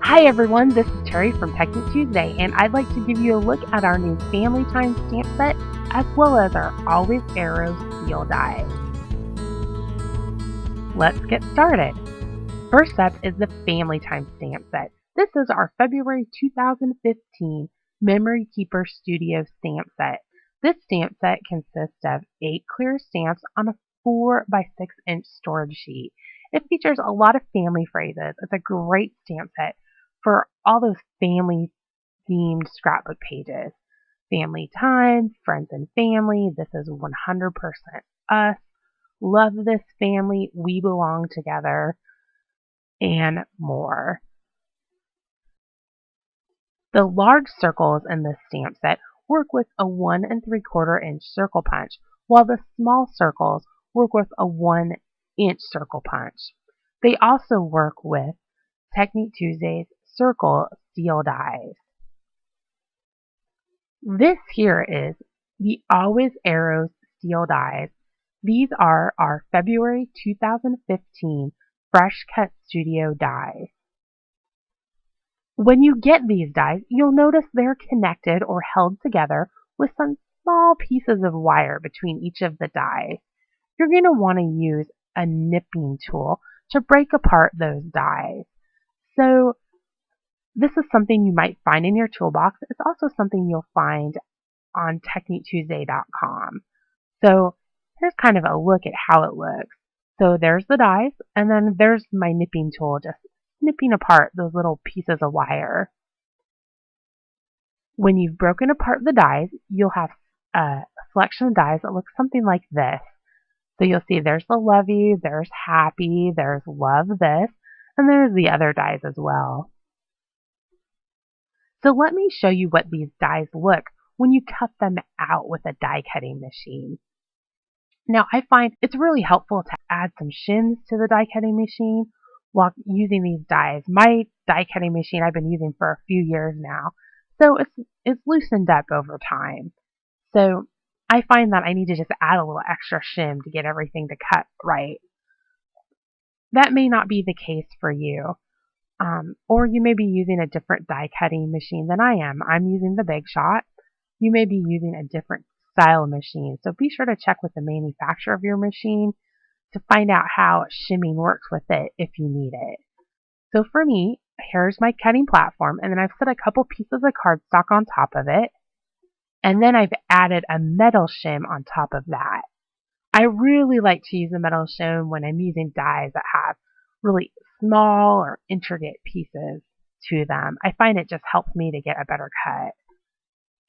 Hi everyone, this is Teri from Technique Tuesday, and I'd like to give you a look at our new Family Time stamp set, as well as our Always Arrow steel dies. Let's get started. First up is the Family Time stamp set. This is our February 2015 Memory Keeper Studio stamp set. This stamp set consists of 8 clear stamps on a 4 by 6 inch storage sheet. It features a lot of family phrases. It's a great stamp set for all those family-themed scrapbook pages. Family time, friends and family, this is 100% us, love this family, we belong together, and more. The large circles in this stamp set work with a 1 3/4 inch circle punch, while the small circles work with a 1 inch circle punch. They also work with Technique Tuesday's circle steel dies. This here is the Always Arrows steel dies. These are our February 2015 Fresh Cut Studio dies. When you get these dies, you'll notice they're connected or held together with some small pieces of wire between each of the dies. You're going to want to use a nipping tool to break apart those dies. So this is something you might find in your toolbox. It's also something you'll find on TechniqueTuesday.com. So here's kind of a look at how it looks. So there's the dies, and then there's my nipping tool, just nipping apart those little pieces of wire. When you've broken apart the dies, you'll have a selection of dies that looks something like this. So you'll see there's the love you, there's happy, there's love this, and there's the other dies as well. So let me show you what these dies look when you cut them out with a die cutting machine. Now I find it's really helpful to add some shims to the die cutting machine while using these dies. My die cutting machine I've been using for a few years now, so it's loosened up over time. So I find that I need to just add a little extra shim to get everything to cut right. That may not be the case for you. Or you may be using a different die cutting machine than I am. I'm using the Big Shot. You may be using a different style machine. So be sure to check with the manufacturer of your machine to find out how shimming works with it if you need it. So for me, here's my cutting platform, and then I've set a couple pieces of cardstock on top of it, and then I've added a metal shim on top of that. I really like to use a metal shim when I'm using dies that have really small or intricate pieces to them. I find it just helps me to get a better cut.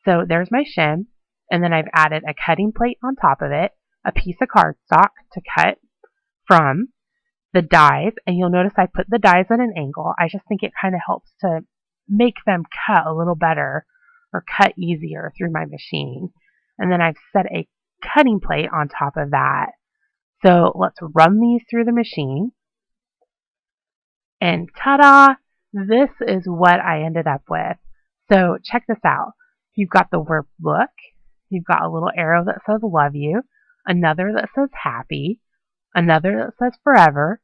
So there's my shim, and then I've added a cutting plate on top of it, a piece of cardstock to cut from the dies, and you'll notice I put the dies at an angle. I just think it kind of helps to make them cut a little better or cut easier through my machine. And then I've set a cutting plate on top of that. So let's run these through the machine. And ta-da! This is what I ended up with. So check this out. You've got the word look. You've got a little arrow that says love you. Another that says happy. Another that says forever.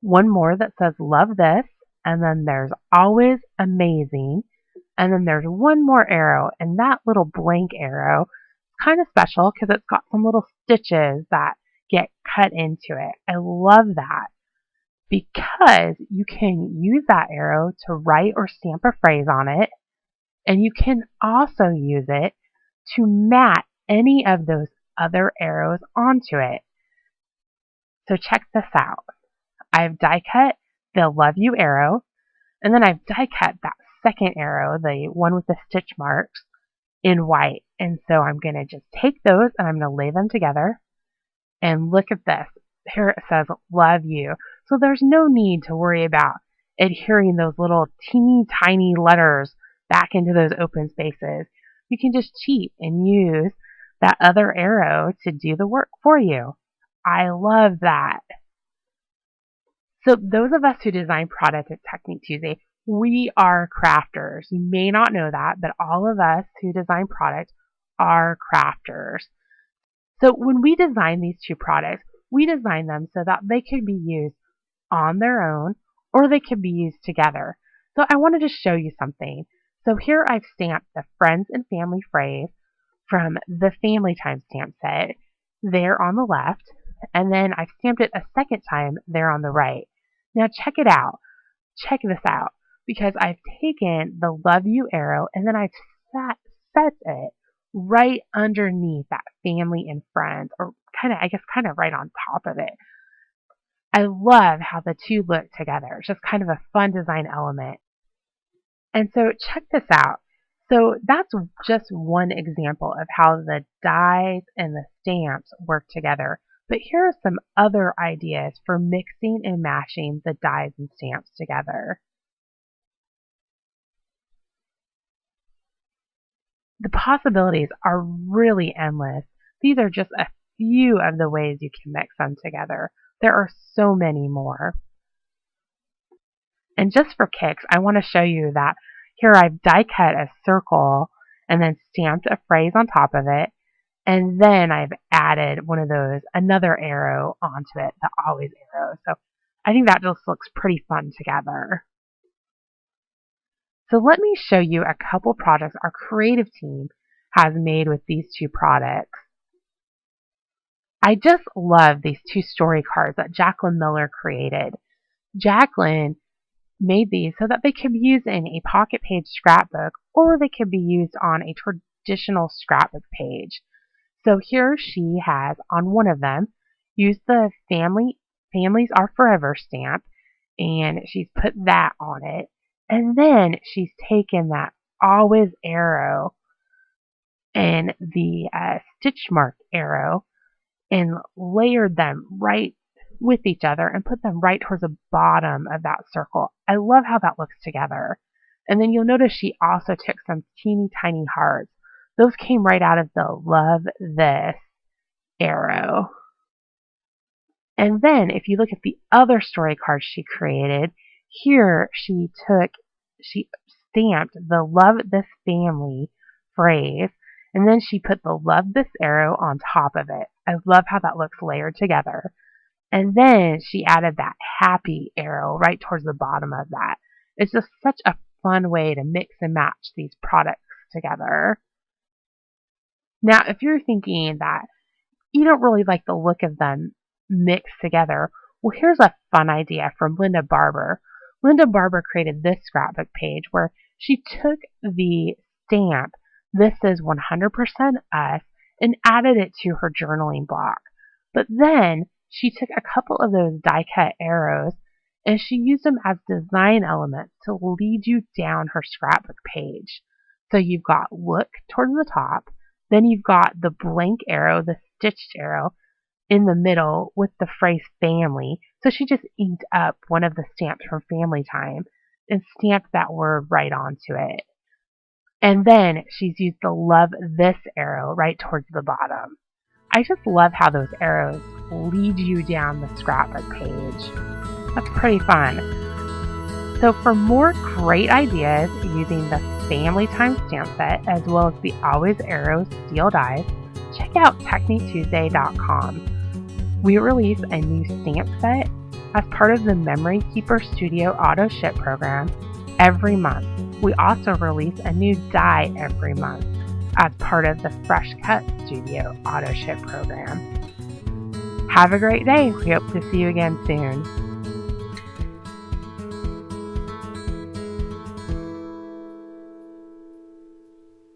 One more that says love this. And then there's always amazing. And then there's one more arrow. And that little blank arrow is kind of special because it's got some little stitches that get cut into it. I love that, because you can use that arrow to write or stamp a phrase on it, and you can also use it to mat any of those other arrows onto it. So check this out. I've die cut the love you arrow, and then I've die cut that second arrow, the one with the stitch marks, in white. And so I'm going to just take those and I'm going to lay them together. And look at this. Here it says love you. So there's no need to worry about adhering those little teeny tiny letters back into those open spaces. You can just cheat and use that other arrow to do the work for you. I love that. So those of us who design products at Technique Tuesday, we are crafters. You may not know that, but all of us who design products are crafters. So when we design these two products, we design them so that they could be used on their own or they could be used together. So I wanted to show you something. So here I've stamped the friends and family phrase from the family time stamp set there on the left, and then I've stamped it a second time there on the right. Now check it out. Check this out, because I've taken the love you arrow and then I've set it right underneath that family and friends, or kind of right on top of it. I love how the two look together. It's just kind of a fun design element. And so check this out. So that's just one example of how the dies and the stamps work together. But here are some other ideas for mixing and mashing the dies and stamps together. The possibilities are really endless. These are just a few of the ways you can mix them together. There are so many more. And just for kicks, I want to show you that here I've die cut a circle and then stamped a phrase on top of it. And then I've added one of those, another arrow onto it, the always arrow. So I think that just looks pretty fun together. So let me show you a couple projects our creative team has made with these two products. I just love these two story cards that Jacqueline Miller created. Jacqueline made these so that they could be used in a pocket page scrapbook, or they could be used on a traditional scrapbook page. So here she has on one of them used the Families Are Forever stamp, and she's put that on it. And then she's taken that always arrow and the stitch mark arrow and layered them right with each other and put them right towards the bottom of that circle. I love how that looks together. And then you'll notice she also took some teeny tiny hearts. Those came right out of the Love This arrow. And then if you look at the other story card she created, here she stamped the Love This Family phrase, and then she put the Love This arrow on top of it. I love how that looks layered together. And then she added that happy arrow right towards the bottom of that. It's just such a fun way to mix and match these products together. Now, if you're thinking that you don't really like the look of them mixed together, well, here's a fun idea from Linda Barber. Linda Barber created this scrapbook page where she took the stamp, "This is 100% us," and added it to her journaling block. But then she took a couple of those die-cut arrows and she used them as design elements to lead you down her scrapbook page. So you've got look towards the top, then you've got the blank arrow, the stitched arrow, in the middle with the phrase family. So she just inked up one of the stamps from Family Time and stamped that word right onto it. And then she's used the Love This arrow right towards the bottom. I just love how those arrows lead you down the scrapbook page. That's pretty fun. So for more great ideas using the Family Time stamp set as well as the Always Arrow steel dies, check out TechniqueTuesday.com. We release a new stamp set as part of the Memory Keeper Studio auto ship program every month. We also release a new die every month as part of the Fresh Cut Studio auto ship program. Have a great day. We hope to see you again soon.